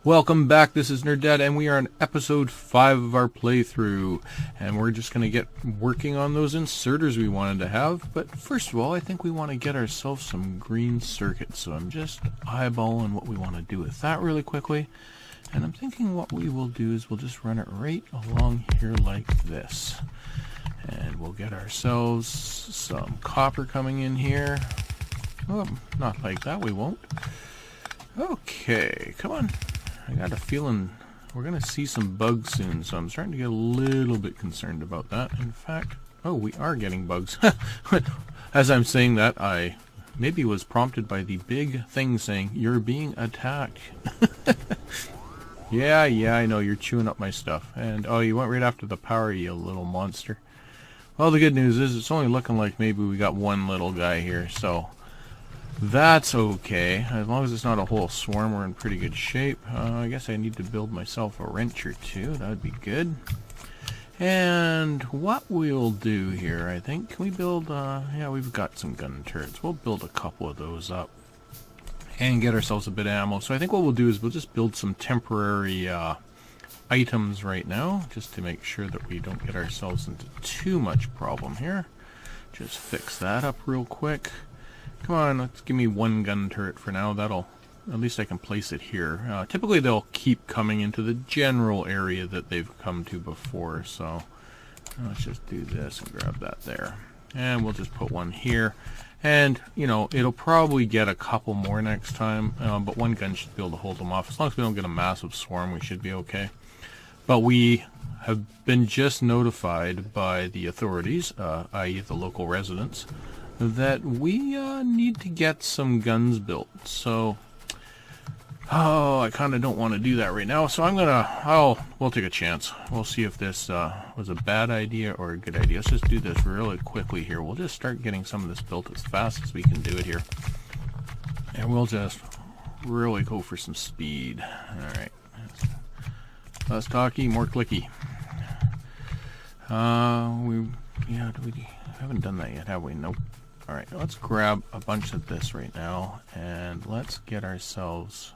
Welcome back, this is NerdDad, and we are on episode 5 of our playthrough, and we're just going to get working on those inserters we wanted to have, but first of all, I think we want to get ourselves some green circuits, so I'm just eyeballing what we want to do with that really quickly, and I'm thinking what we will do is we'll just run it right along here like this, and we'll get ourselves some copper coming in here. Oh, not like that, we won't. Okay, come on. I got a feeling we're going to see some bugs soon, so I'm starting to get a little bit concerned about that. In fact, oh, we are getting bugs. As I'm saying that, I maybe was prompted by the big thing saying, "You're being attacked." Yeah, I know, you're chewing up my stuff. And, oh, you went right after the power, you little monster. Well, the good news is it's only looking like maybe we got one little guy here, so that's okay. As long as it's not a whole swarm, we're in pretty good shape. I guess I need to build myself a wrench or two. That would be good. And what we'll do here, I think, can we build, yeah, we've got some gun turrets. We'll build a couple of those up and get ourselves a bit of ammo. So I think what we'll do is we'll just build some temporary items right now, just to make sure that we don't get ourselves into too much problem here. Just fix that up real quick. Come on, let's give me one gun turret for now. That'll, at least I can place it here. Typically they'll keep coming into the general area that they've come to before, so let's just do this and grab that there. And we'll just put one here. And, you know, it'll probably get a couple more next time, but one gun should be able to hold them off. As long as we don't get a massive swarm, we should be okay. But we have been just notified by the authorities, i.e. the local residents, that we need to get some guns built. So, oh, I kind of don't want to do that right now. So we'll take a chance. We'll see if this was a bad idea or a good idea. Let's just do this really quickly here. We'll just start getting some of this built as fast as we can do it here. And we'll just really go for some speed. Alright. Less talky, more clicky. We haven't done that yet, have we? Nope. Alright, let's grab a bunch of this right now, and let's get ourselves,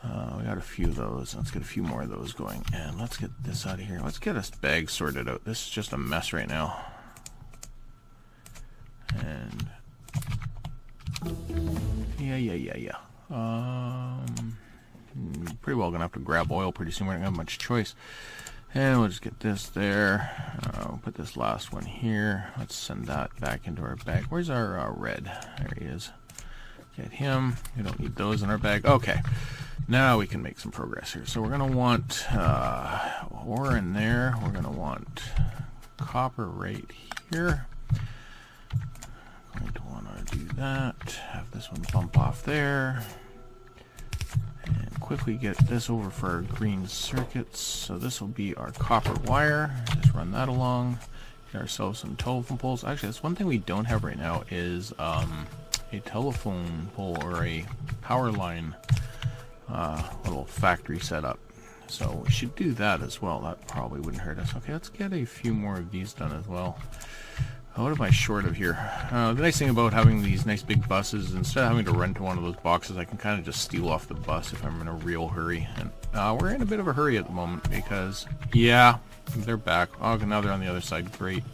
we got a few of those, let's get a few more of those going, and let's get this out of here. Let's get a bag sorted out. This is just a mess right now. And, yeah. Pretty well gonna have to grab oil pretty soon. We don't have much choice. And we'll just get this there. We'll put this last one here. Let's send that back into our bag. Where's our red? There he is. Get him. We don't need those in our bag. Okay. Now we can make some progress here. So we're going to want ore in there. We're going to want copper right here. Going to want to do that. Have this one bump off there. And quickly get this over for our green circuits. So this will be our copper wire. Just run that along. Get ourselves some telephone poles. Actually, that's one thing we don't have right now is a telephone pole or a power line little factory setup. So we should do that as well. That probably wouldn't hurt us. Okay, let's get a few more of these done as well. What am I short of here? The nice thing about having these nice big buses, instead of having to run to one of those boxes, I can kind of just steal off the bus if I'm in a real hurry. And we're in a bit of a hurry at the moment because, yeah, they're back. Oh, now they're on the other side. Great.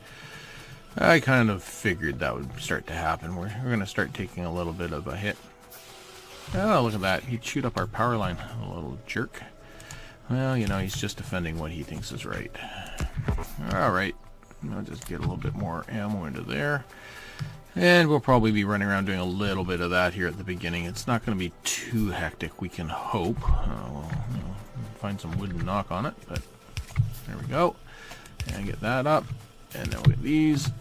I kind of figured that would start to happen. We're going to start taking a little bit of a hit. Oh, look at that. He'd shoot up our power line. A little jerk. Well, you know, he's just defending what he thinks is right. Alright. I'll just get a little bit more ammo into there. And we'll probably be running around doing a little bit of that here at the beginning. It's not going to be too hectic, we can hope. We'll find some wood and knock on it, but there we go. And get that up. And then we'll get these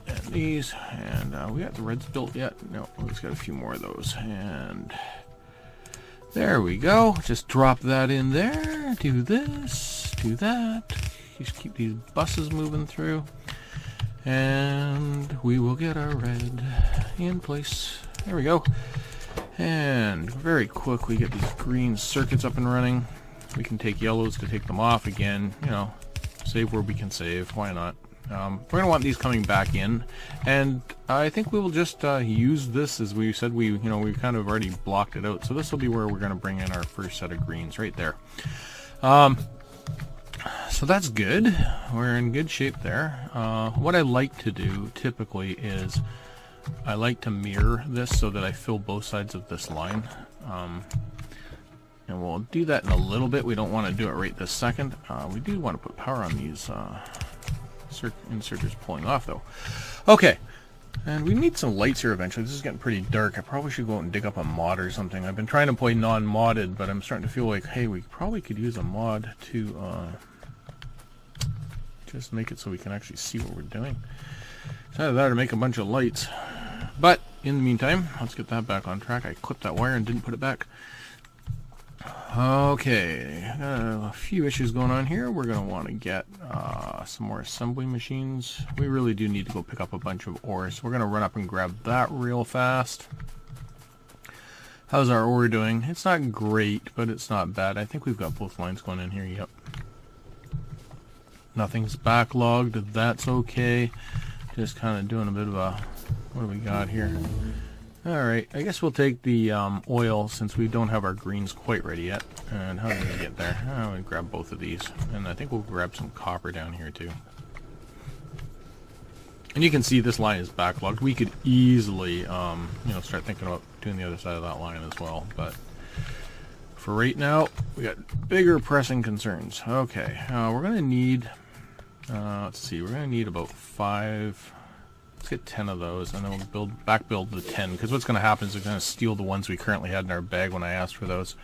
and these. And we got the reds built yet? No, we just got a few more of those. And there we go. Just drop that in there. Do this. Do that. Just keep these buses moving through. And we will get our red in place. There we go. And very quickly get these green circuits up and running. We can take yellows to take them off again. You know, save where we can save. Why not? We're going to want these coming back in, and I think we will just use this, as we said, we kind of already blocked it out, so this will be where we're going to bring in our first set of greens right there. So that's good. We're in good shape there. What I like to do typically is I like to mirror this so that I fill both sides of this line. And we'll do that in a little bit. We don't want to do it right this second. We do want to put power on these inserters pulling off though. Okay, and we need some lights here eventually. This is getting pretty dark. I probably should go out and dig up a mod or something. I've been trying to play non-modded, but I'm starting to feel like, hey, we probably could use a mod to just make it so we can actually see what we're doing. It's either that or make a bunch of lights. But in the meantime, let's get that back on track. I clipped that wire and didn't put it back. Okay, a few issues going on here. We're going to want to get some more assembly machines. We really do need to go pick up a bunch of ore, so we're going to run up and grab that real fast. How's our ore doing? It's not great, but it's not bad. I think we've got both lines going in here, yep. Nothing's backlogged, that's okay. Just kind of doing a bit of a, what do we got here? Alright, I guess we'll take the oil since we don't have our greens quite ready yet. And how did we get there? Oh, we grab both of these. And I think we'll grab some copper down here too. And you can see this line is backlogged. We could easily, start thinking about doing the other side of that line as well. But for right now, we got bigger pressing concerns. Okay, we're going to need, let's see, we're going to need about 5... Let's get 10 of those, and then we'll back build the 10, because what's going to happen is we're going to steal the ones we currently had in our bag when I asked for those.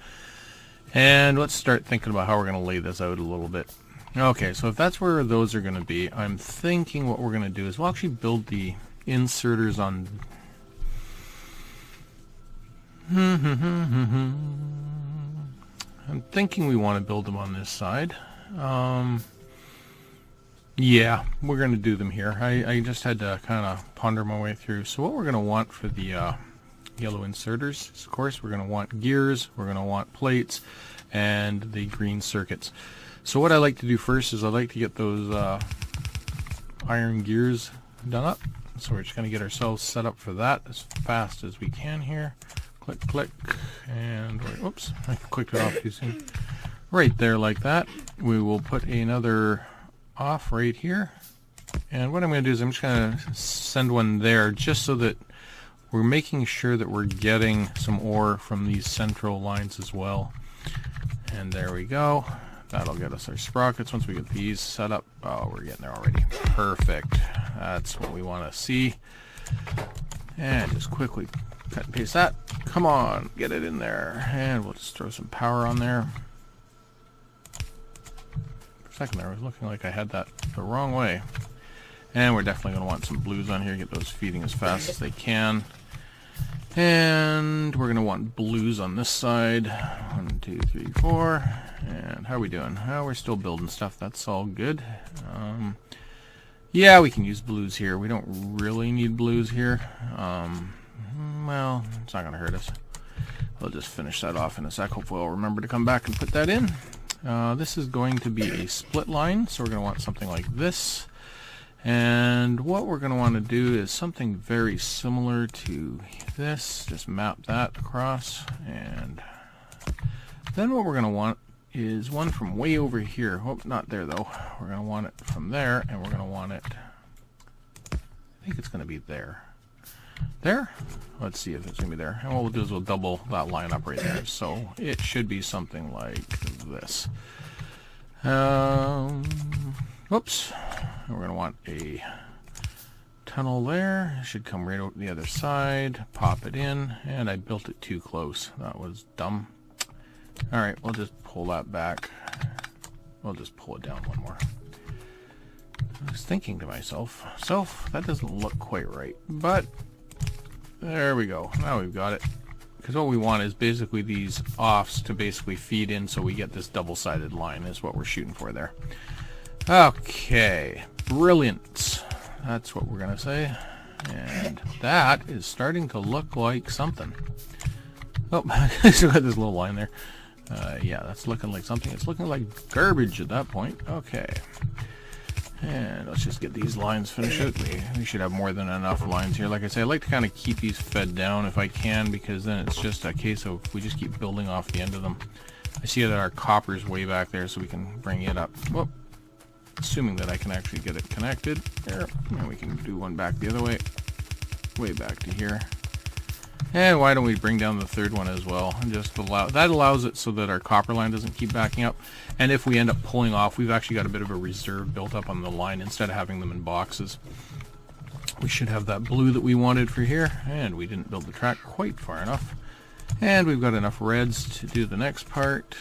And let's start thinking about how we're going to lay this out a little bit. Okay, so if that's where those are going to be, I'm thinking what we're going to do is we'll actually build the inserters on... I'm thinking we want to build them on this side. Yeah, we're going to do them here. I just had to kind of ponder my way through. So what we're going to want for the yellow inserters is, of course, we're going to want gears, we're going to want plates, and the green circuits. So what I like to do first is I like to get those iron gears done up. So we're just going to get ourselves set up for that as fast as we can here. Click, click, and whoops, I clicked it off too soon. Right there like that. We will put another off right here, and what I'm going to do is I'm just going to send one there just so that we're making sure that we're getting some ore from these central lines as well. And there we go. That'll get us our sprockets once we get these set up. Oh, we're getting there already. Perfect. That's what we want to see. And just quickly cut and paste that. Come on, get it in there. And we'll just throw some power on there. Second there, it was looking like I had that the wrong way. And we're definitely going to want some blues on here, get those feeding as fast as they can. And we're going to want blues on this side. 1, 2, 3, 4. And how are we doing? Oh, we're still building stuff. That's all good. Yeah, we can use blues here. We don't really need blues here. Well, it's not going to hurt us. We'll just finish that off in a sec. Hopefully I'll remember to come back and put that in. This is going to be a split line, so we're going to want something like this. And what we're going to want to do is something very similar to this. Just map that across. And then what we're going to want is one from way over here. Oh, not there though. We're going to want it from there, and we're going to want it... I think it's going to be there. There? Let's see if it's going to be there. And what we'll do is we'll double that line up right there. So it should be something like this. Whoops. And we're going to want a tunnel there. It should come right over the other side. Pop it in. And I built it too close. That was dumb. Alright, we'll just pull that back. We'll just pull it down one more. I was thinking to myself, that doesn't look quite right. But there we go. Now we've got it. Because what we want is basically these offs to basically feed in so we get this double-sided line is what we're shooting for there. Okay. Brilliant. That's what we're going to say. And that is starting to look like something. Oh, I still got this little line there. Yeah, that's looking like something. It's looking like garbage at that point. Okay. And let's just get these lines finished out. We should have more than enough lines here. Like I say, I like to kind of keep these fed down if I can, because then it's just a case of we just keep building off the end of them. I see that our copper's way back there, so we can bring it up. Whoop. Assuming that I can actually get it connected. There. And we can do one back the other way. Way back to here. And why don't we bring down the third one as well, and just that allows it so that our copper line doesn't keep backing up. And if we end up pulling off, we've actually got a bit of a reserve built up on the line instead of having them in boxes. We should have that blue that we wanted for here, and we didn't build the track quite far enough. And we've got enough reds to do the next part.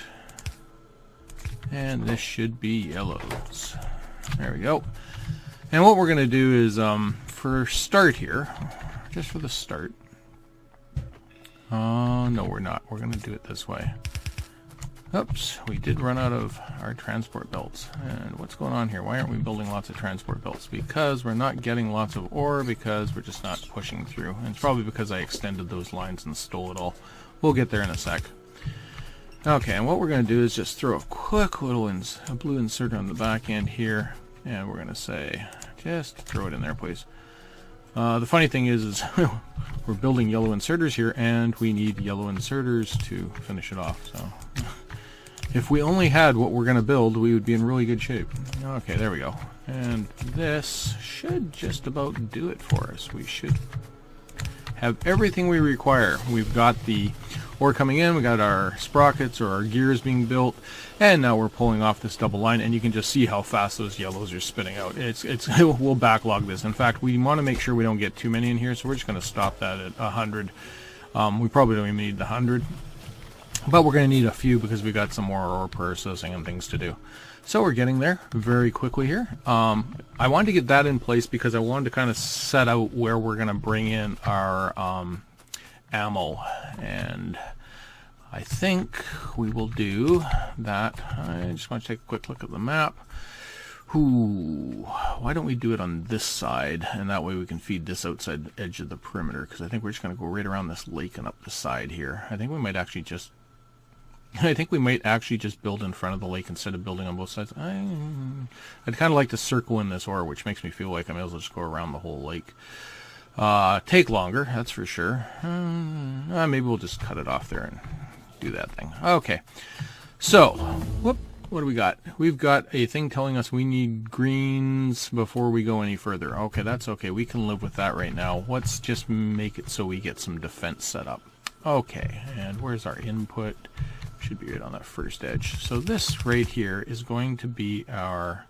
And this should be yellows. There we go. And what we're going to do is, for start here, just for the start. No, we're not. We're going to do it this way. Oops, we did run out of our transport belts. And what's going on here? Why aren't we building lots of transport belts? Because we're not getting lots of ore, because we're just not pushing through. And it's probably because I extended those lines and stole it all. We'll get there in a sec. Okay, and what we're going to do is just throw a quick little blue insert on the back end here. And we're going to say, just throw it in there, please. The funny thing is we're building yellow inserters here, and we need yellow inserters to finish it off. So if we only had what we're going to build, we would be in really good shape. Okay, there we go. And this should just about do it for us. We should have everything we require. We've got the ore coming in, we got our sprockets or our gears being built, and now we're pulling off this double line, and you can just see how fast those yellows are spitting out. We'll backlog this. In fact, we want to make sure we don't get too many in here, so we're just going to stop that at 100. We probably don't even need the 100, but we're going to need a few because we got some more ore processing and things to do. So we're getting there very quickly here. I wanted to get that in place because I wanted to kind of set out where we're going to bring in our ammo, and I think we will do that. I just want to take a quick look at the map. Why don't we do it on this side, and that way we can feed this outside edge of the perimeter, because I think we're just going to go right around this lake and up the side here. I think we might actually just build in front of the lake instead of building on both sides. I'd kind of like to circle in this ore, which makes me feel like I may as well just go around the whole lake. Take longer, that's for sure. Maybe we'll just cut it off there and do that thing. Okay, so what do we got? We've got a thing telling us we need greens before we go any further. Okay, that's okay. We can live with that right now. Let's just make it so we get some defense set up. Okay, and where's our input? Should be right on that first edge. So this right here is going to be our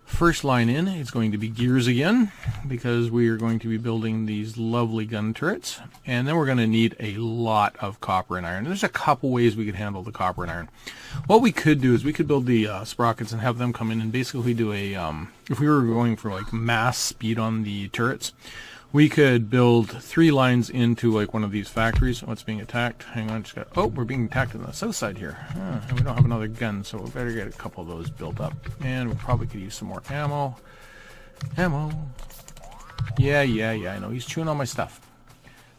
first line in. It's going to be gears again, because we are going to be building these lovely gun turrets, and then we're going to need a lot of copper and iron. There's a couple ways we could handle the copper and iron. What we could do is we could build the sprockets and have them come in and basically do a if we were going for like mass speed on the turrets, we could build 3 lines into like one of these factories. What's being attacked? Hang on, we're being attacked on the south side here. And we don't have another gun, so we better get a couple of those built up. And we probably could use some more ammo. Yeah, I know. He's chewing on my stuff.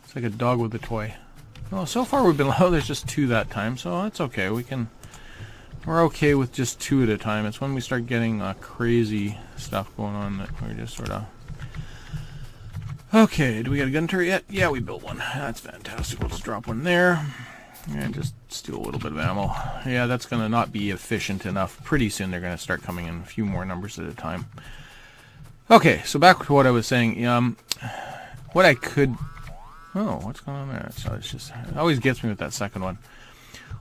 It's like a dog with a toy. Well, so far we've been, there's just 2 that time, so that's okay. We're okay with just 2 at a time. It's when we start getting crazy stuff going on that we're just sort of... Okay, do we got a gun turret yet? Yeah, we built one. That's fantastic. We'll just drop one there. And just steal a little bit of ammo. Yeah, that's going to not be efficient enough. Pretty soon they're going to start coming in a few more numbers at a time. Okay, so back to what I was saying. What I could... Oh, what's going on there? So it's just... It always gets me with that second one.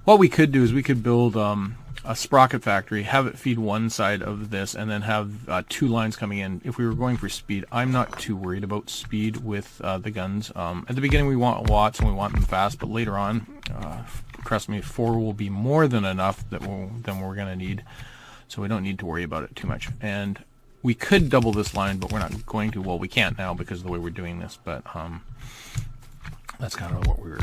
What we could do is we could build a sprocket factory, have it feed one side of this, and then have 2 lines coming in. If we were going for speed, I'm not too worried about speed with the guns. At the beginning we want watts and we want them fast, but later on, trust me, 4 will be more than enough than we're going to need, so we don't need to worry about it too much. And we could double this line, but we're not going to. Well, we can't now because of the way we're doing this, but that's kind of what we were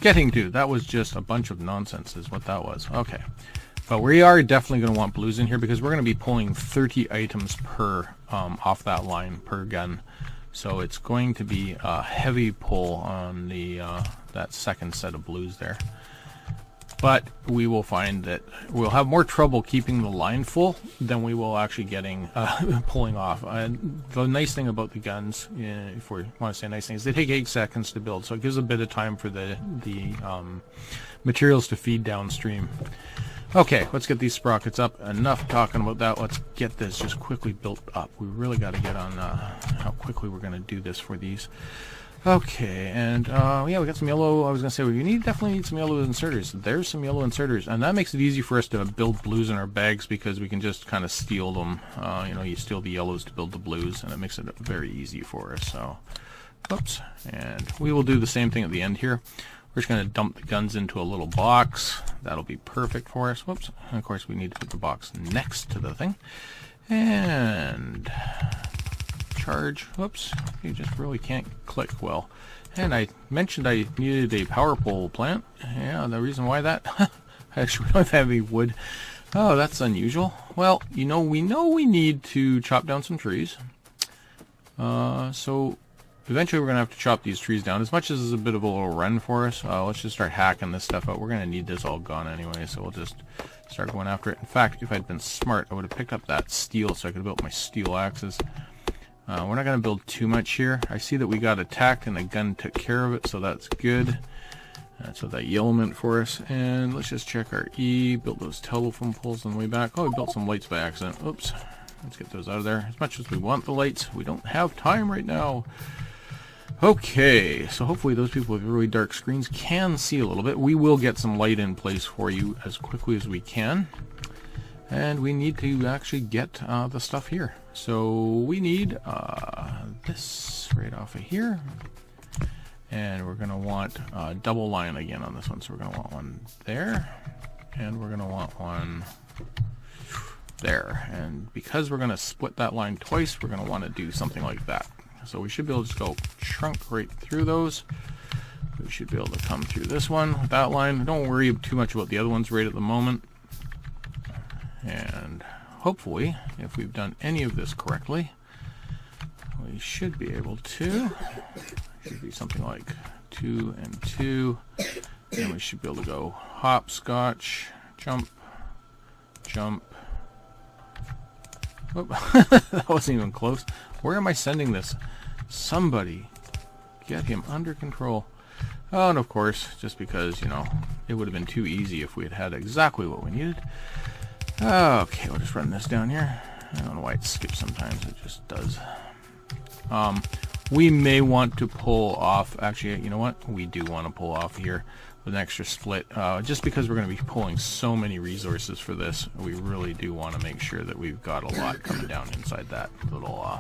getting to. That was just a bunch of nonsense is what that was. Okay. But we are definitely going to want blues in here because we're going to be pulling 30 items per off that line per gun. So it's going to be a heavy pull on the that second set of blues there. But we will find that we'll have more trouble keeping the line full than we will actually getting pulling off. The nice thing about the guns, if we want to say nice thing, is they take 8 seconds to build, so it gives a bit of time for the materials to feed downstream. Okay, let's get these sprockets up. Enough talking about that. Let's get this just quickly built up. We really got to get on how quickly we're going to do this for these. Okay, and yeah, we got some yellow. I was going to say, we definitely need some yellow inserters. There's some yellow inserters, and that makes it easy for us to build blues in our bags because we can just kind of steal them. You know, you steal the yellows to build the blues, and it makes it very easy for us. So, oops, and we will do the same thing at the end here. We're just going to dump the guns into a little box. That'll be perfect for us. Whoops, and of course we need to put the box next to the thing. And charge. Whoops, you just really can't click well. And I mentioned I needed a power pole plant. Yeah, the reason why that actually we don't have any wood. Oh, that's unusual. Well, we need to chop down some trees. So eventually we're gonna have to chop these trees down. As much as it's a bit of a little run for us, let's just start hacking this stuff out. We're gonna need this all gone anyway, so we'll just start going after it. In fact, if I'd been smart, I would have picked up that steel so I could have built my steel axes. We're not going to build too much here. I see that we got attacked and the gun took care of it, so that's good. So that yellow meant for us. And let's just check our E. Built those telephone poles on the way back. Oh, we built some lights by accident. Oops. Let's get those out of there. As much as we want the lights, we don't have time right now. Okay, so hopefully those people with really dark screens can see a little bit. We will get some light in place for you as quickly as we can. And we need to actually get the stuff here. So we need this right off of here. And we're going to want double line again on this one. So we're going to want one there. And we're going to want one there. And because we're going to split that line twice, we're going to want to do something like that. So we should be able to just go trunk right through those. We should be able to come through this one with that line. Don't worry too much about the other ones right at the moment. And hopefully, if we've done any of this correctly, we should be able to. Should be something like 2 and 2. And we should be able to go hopscotch, jump, jump. Whoop. That wasn't even close. Where am I sending this? Somebody get him under control. Oh, and of course, just because, it would have been too easy if we had had exactly what we needed. Okay, we'll just run this down here. I don't know why it skips sometimes. It just does. We may want to pull off. Actually, you know what? We do want to pull off here with an extra split. Just because we're going to be pulling so many resources for this, we really do want to make sure that we've got a lot coming down inside that little,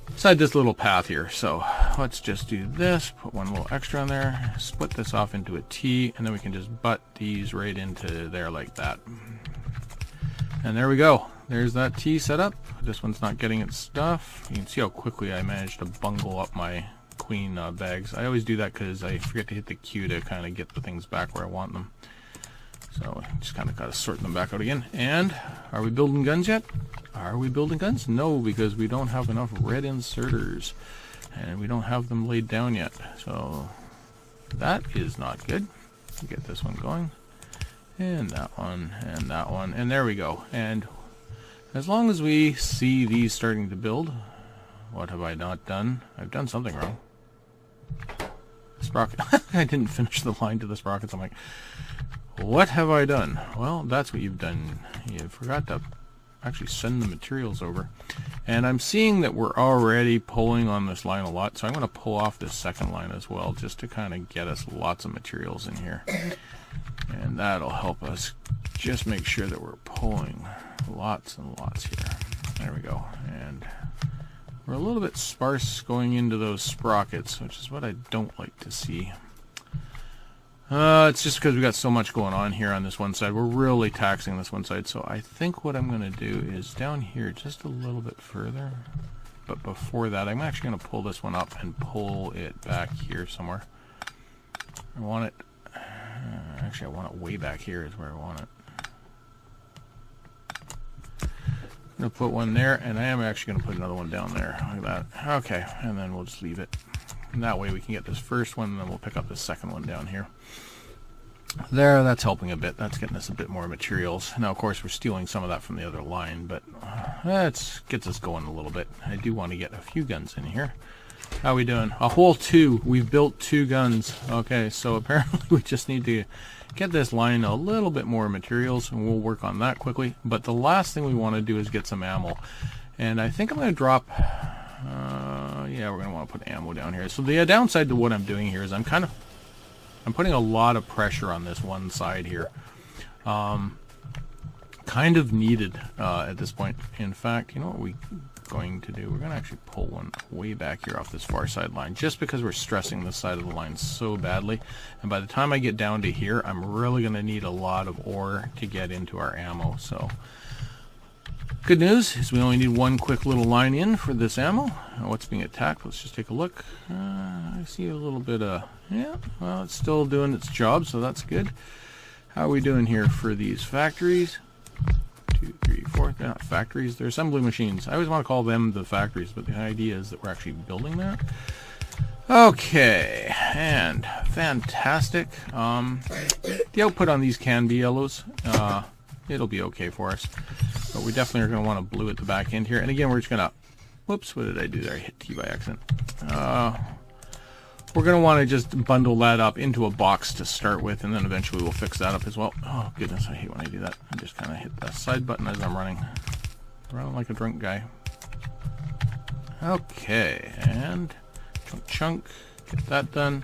inside this little path here. So let's just do this. Put one little extra on there. Split this off into a T, and then we can just butt these right into there like that. And there we go. There's that T set up. This one's not getting its stuff. You can see how quickly I managed to bungle up my queen bags. I always do that because I forget to hit the Q to kind of get the things back where I want them. So just kind of got to sort them back out again. And are we building guns yet? Are we building guns? No, because we don't have enough red inserters. And we don't have them laid down yet. So that is not good. Get this one going. And that one, and that one, and there we go. And as long as we see these starting to build, what have I not done? I've done something wrong. Sprocket. I didn't finish the line to the sprockets. I'm like, what have I done? Well, that's what you've done. You forgot to actually send the materials over. And I'm seeing that we're already pulling on this line a lot, so I'm going to pull off this second line as well, just to kind of get us lots of materials in here. And that'll help us just make sure that we're pulling lots and lots here. There we go. And we're a little bit sparse going into those sprockets, which is what I don't like to see. It's just because we got so much going on here on this one side. We're really taxing this one side. So I think what I'm going to do is down here just a little bit further. But before that, I'm actually going to pull this one up and pull it back here somewhere. I want it... actually, I want it way back here is where I want it. I'm going to put one there, and I am actually going to put another one down there, like that. Okay, and then we'll just leave it. And that way we can get this first one, and then we'll pick up the second one down here. There, that's helping a bit. That's getting us a bit more materials. Now, of course, we're stealing some of that from the other line, but that gets us going a little bit. I do want to get a few guns in here. How are we doing? A whole 2. We've built 2 guns. Okay, so apparently we just need to get this line a little bit more materials, and we'll work on that quickly. But the last thing we want to do is get some ammo. And I think I'm going to drop... yeah, we're going to want to put ammo down here. So the downside to what I'm doing here is I'm putting a lot of pressure on this one side here. Kind of needed at this point. In fact, you know what we're going to do? We're going to actually pull one way back here off this far side line, just because we're stressing this side of the line so badly. And by the time I get down to here, I'm really going to need a lot of ore to get into our ammo. So, good news is we only need one quick little line in for this ammo. What's being attacked? Let's just take a look. I see a little bit of... yeah, well, it's still doing its job, so that's good. How are we doing here for these factories? 2, 3, 4. They're not factories, they're assembly machines. I always want to call them the factories, but the idea is that we're actually building that. Okay, and fantastic. The output on these can be yellows. It'll be okay for us. But we definitely are going to want to blue at the back end here. And again, we're just going to... whoops, what did I do there? I hit T by accident. We're going to want to just bundle that up into a box to start with, and then eventually we'll fix that up as well. Oh, goodness, I hate when I do that. I just kind of hit the side button as I'm running. Running like a drunk guy. Okay, and chunk, get that done.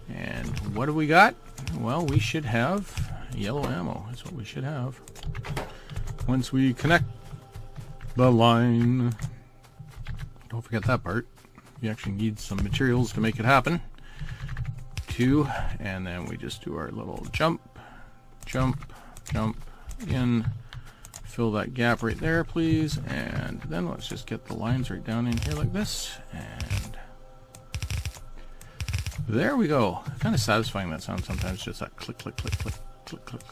And what do we got? Well, we should have yellow ammo. That's what we should have. Once we connect the line. Don't forget that part. We actually need some materials to make it happen. 2, and then we just do our little jump, jump, jump in. Fill that gap right there, please. And then let's just get the lines right down in here like this. And there we go. Kind of satisfying, that sound sometimes. Just that click, click, click, click, click, click,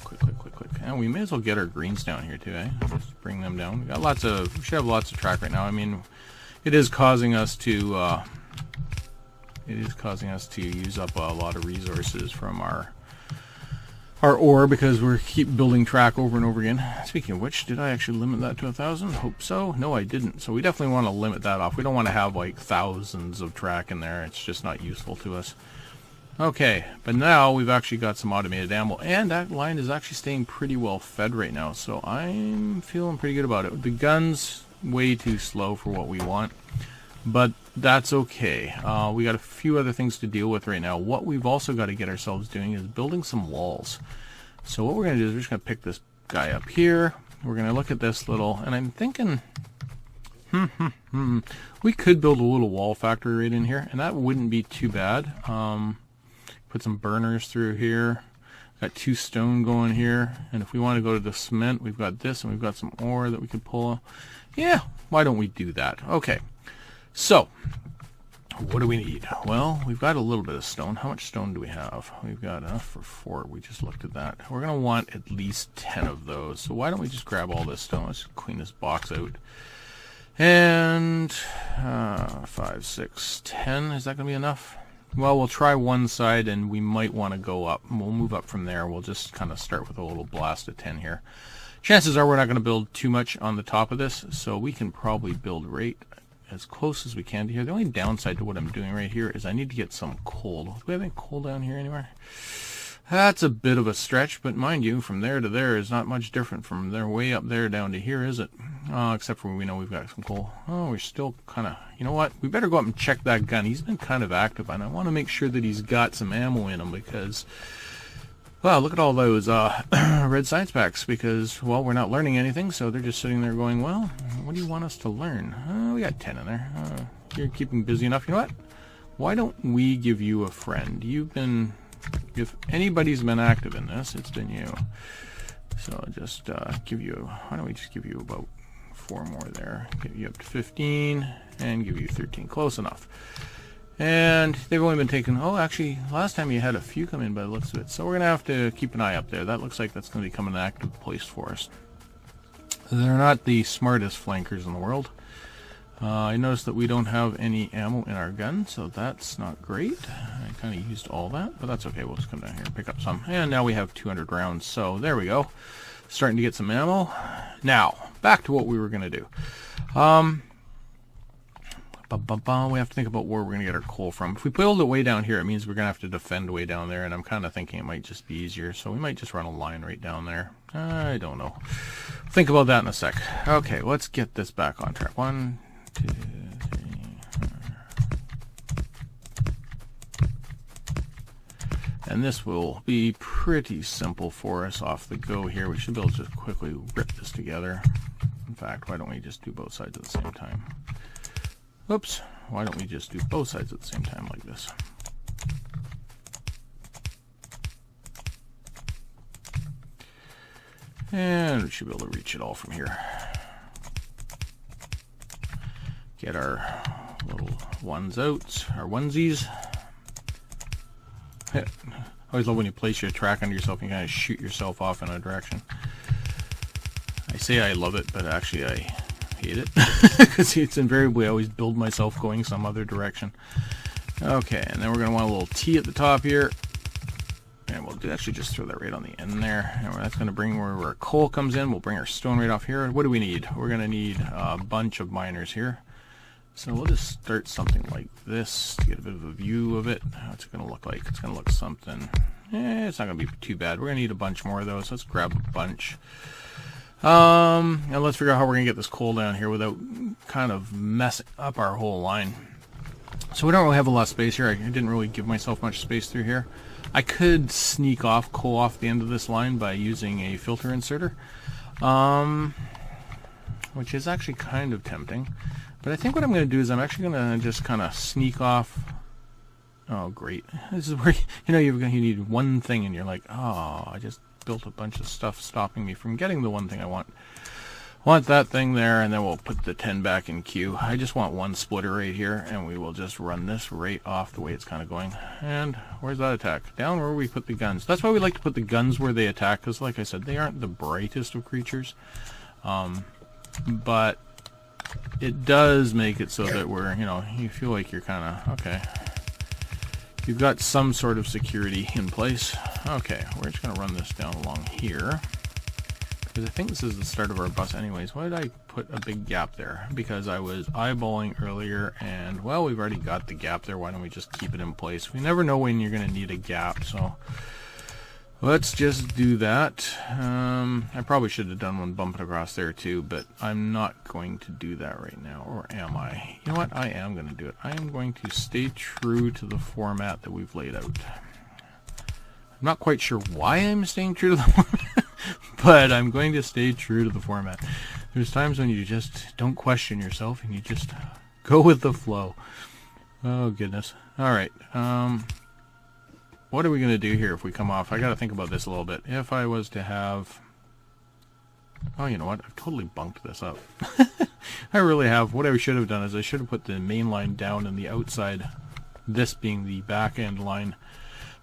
click, click, click, click. And we may as well get our greens down here too, eh? Just bring them down. We got lots of. We should have lots of track right now. I mean, it is causing us to. It is causing us to use up a lot of resources from our ore, because we keep building track over and over again. Speaking of which, did I actually limit that to 1,000? Hope so. No, I didn't. So we definitely want to limit that off. We don't want to have like thousands of track in there. It's just not useful to us. Okay, but now we've actually got some automated ammo, and that line is actually staying pretty well fed right now. So I'm feeling pretty good about it. The gun's way too slow for what we want, but that's okay. We got a few other things to deal with right now. What we've also got to get ourselves doing is building some walls. So what we're going to do is we're just going to pick this guy up here. We're going to look at this little, and I'm thinking, we could build a little wall factory right in here, and that wouldn't be too bad. Put some burners through here. Got 2 stone going here, and if we want to go to the cement, we've got this, and we've got some ore that we could pull. Yeah, why don't we do that? Okay, so what do we need? Well, we've got a little bit of stone. How much stone do we have? We've got enough for 4. We just looked at that. We're going to want at least 10 of those. So why don't we just grab all this stone? Let's clean this box out. And 5, 6, 10. Is that going to be enough? Well, we'll try one side, and we might want to go up. We'll move up from there. We'll just kind of start with a little blast of 10 here. Chances are we're not going to build too much on the top of this, so we can probably build right as close as we can to here. The only downside to what I'm doing right here is I need to get some coal. Do we have any coal down here anywhere? That's a bit of a stretch, but mind you, from there to there is not much different from there way up there down to here, is it? Except for we know we've got some coal. Oh, we're still kind of... You know what? We better go up and check that gun. He's been kind of active, and I want to make sure that he's got some ammo in him, because... Well, look at all those red science packs, because, well, we're not learning anything, so they're just sitting there going, well, what do you want us to learn? We got 10 in there. You're keeping busy enough. You know what? Why don't we give you a friend? You've been... If anybody's been active in this, it's been you. So I'll just give you... Why don't we just give you about 4 more there? Get you up to 15, and give you 13. Close enough. And they've only been taken... Oh, actually, last time you had a few come in by the looks of it. So we're going to have to keep an eye up there. That looks like that's going to become an active place for us. They're not the smartest flankers in the world. I noticed that we don't have any ammo in our gun, so that's not great. I kind of used all that, but that's okay. We'll just come down here and pick up some. And now we have 200 rounds, so there we go. Starting to get some ammo. Now, back to what we were going to do. We have to think about where we're going to get our coal from. If we build it way down here, it means we're going to have to defend way down there, and I'm kind of thinking it might just be easier, so we might just run a line right down there. I don't know. Think about that in a sec. Okay, let's get this back on track. 1, 2, 3, 4. And this will be pretty simple for us off the go here. We should be able to just quickly rip this together. In fact, why don't we just do both sides at the same time? Oops, why don't we just do both sides at the same time like this? And we should be able to reach it all from here. Get our little ones out, our onesies. I always love when you place your track under yourself and you kind of shoot yourself off in a direction. I say I love it, but actually I hate it. Because it's invariably I always build myself going some other direction. Okay, and then we're going to want a little T at the top here. And we'll actually just throw that right on the end there. And that's going to bring where our coal comes in. We'll bring our stone right off here. What do we need? We're going to need a bunch of miners here. So we'll just start something like this to get a bit of a view of it. What's it going to look like? It's going to look something. It's not going to be too bad. We're going to need a bunch more of those. Let's grab a bunch. And let's figure out how we're going to get this coal down here without kind of messing up our whole line. So we don't really have a lot of space here. I didn't really give myself much space through here. I could sneak off coal off the end of this line by using a filter inserter, which is actually kind of tempting. But I think what I'm going to do is I'm actually going to just kind of sneak off. Oh, great. This is where, you need one thing and you're like, oh, I just built a bunch of stuff stopping me from getting the one thing I want. Want that thing there, and then we'll put the 10 back in queue. I just want one splitter right here, and we will just run this right off the way it's kind of going. And where's that attack? Down where we put the guns. That's why we like to put the guns where they attack, because like I said, they aren't the brightest of creatures. But it does make it so that we're, you feel like you're kind of, okay. You've got some sort of security in place. Okay, we're just going to run this down along here. Because I think this is the start of our bus anyways. Why did I put a big gap there? Because I was eyeballing earlier and, well, we've already got the gap there. Why don't we just keep it in place? We never know when you're going to need a gap, so let's just do that. I probably should have done one bumping across there too, but I'm not going to do that right now. Or am I? You know what? I am going to do it. I am going to stay true to the format that we've laid out. I'm not quite sure why I'm staying true to the format, but I'm going to stay true to the format. There's times when you just don't question yourself and you just go with the flow. Oh, goodness. All right. What are we going to do here if we come off? I got to think about this a little bit. If I was to have... Oh, you know what? I've totally bunked this up. I really have. What I should have done is I should have put the main line down and the outside, this being the back end line.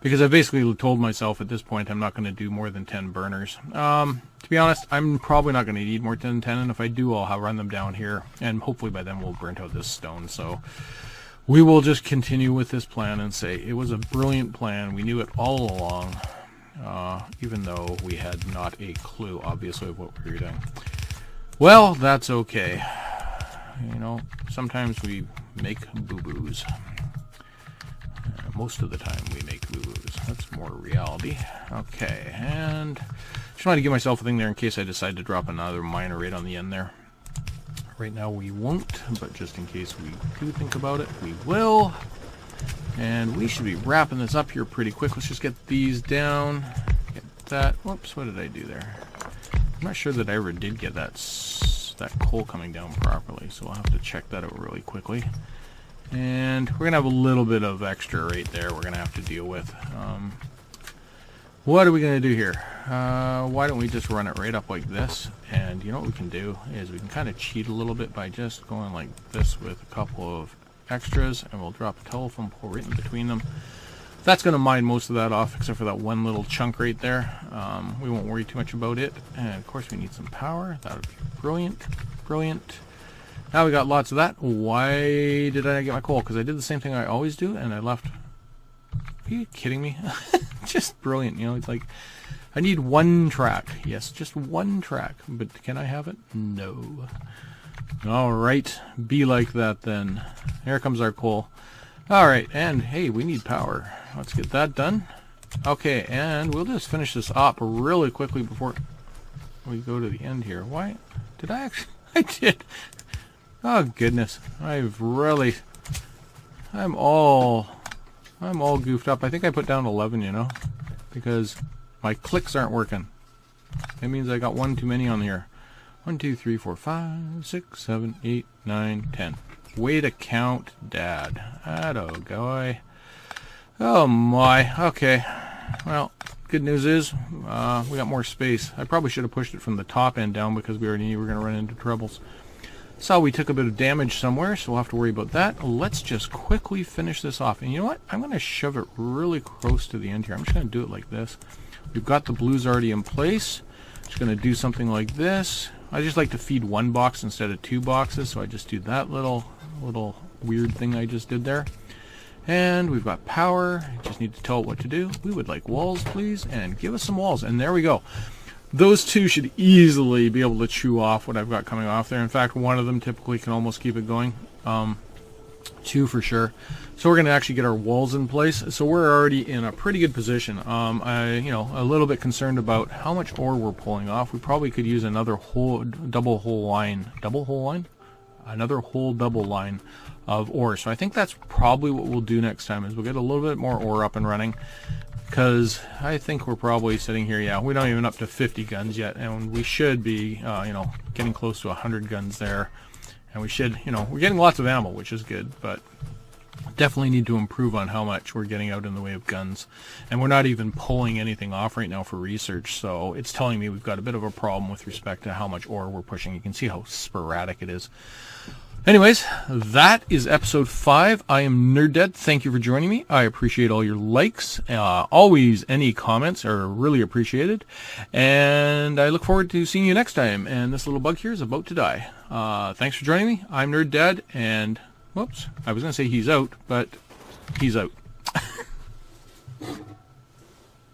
Because I basically told myself at this point I'm not going to do more than 10 burners. To be honest, I'm probably not going to need more than 10, and if I do, I'll run them down here, and hopefully by then we'll burn out this stone. So we will just continue with this plan and say it was a brilliant plan. We knew it all along, even though we had not a clue, obviously, of what we were doing. Well, that's okay. Sometimes we make boo-boos. Most of the time we make boo-boos. That's more reality. Okay, and just wanted to give myself a thing there in case I decide to drop another miner right on the end there. Right now we won't, but just in case we do think about it, we will. And we should be wrapping this up here pretty quick. Let's just get these down. Get that. Whoops, what did I do there? I'm not sure that I ever did get that coal coming down properly, so I'll have to check that out really quickly. And we're going to have a little bit of extra right there we're going to have to deal with. What are we going to do here? Why don't we just run it right up like this? And you know what we can do is we can kind of cheat a little bit by just going like this with a couple of extras, and we'll drop a telephone pole right in between them. That's going to mine most of that off except for that one little chunk right there. We won't worry too much about it. And of course we need some power. That would be brilliant. Brilliant. Now we got lots of that. Why did I get my coal? Because I did the same thing I always do, and I left. Are you kidding me? Just brilliant, you know. It's like, I need one track. Yes, just one track. But can I have it? No. Alright, be like that then. Here comes our coal. Alright, and hey, we need power. Let's get that done. Okay, and we'll just finish this up really quickly before we go to the end here. Why? Did I actually? I did. Oh goodness. I'm all goofed up. I think I put down 11, you know, because my clicks aren't working. That means I got one too many on here. 1, 2, 3, 4, 5, 6, 7, 8, 9, 10. Way to count, Dad. Atto guy. Oh my. Okay. Well, good news is we got more space. I probably should have pushed it from the top end down because we already knew we were going to run into troubles. So we took a bit of damage somewhere, so we'll have to worry about that. Let's just quickly finish this off. And you know what? I'm going to shove it really close to the end here. I'm just going to do it like this. We've got the blues already in place. Just going to do something like this. I just like to feed one box instead of two boxes, so I just do that little weird thing I just did there. And we've got power. Just need to tell it what to do. We would like walls, please, and give us some walls. And there we go. Those two should easily be able to chew off what I've got coming off there. In fact, one of them typically can almost keep it going. Two for sure. So we're going to actually get our walls in place. So we're already in a pretty good position. You know, a little bit concerned about how much ore we're pulling off. We probably could use another double hole line of ore. So I think that's probably what we'll do next time, is we'll get a little bit more ore up and running. Because I think we're probably sitting here, yeah, we don't even up to 50 guns yet, and we should be, you know, getting close to 100 guns there. And we should, you know, we're getting lots of ammo, which is good, but definitely need to improve on how much we're getting out in the way of guns. And we're not even pulling anything off right now for research, so it's telling me we've got a bit of a problem with respect to how much ore we're pushing. You can see how sporadic it is. Anyways, that is episode 5. I am NerdDead. Thank you for joining me. I appreciate all your likes. Always any comments are really appreciated. And I look forward to seeing you next time. And this little bug here is about to die. Thanks for joining me. I'm NerdDead. And, whoops, I was going to say he's out, but he's out.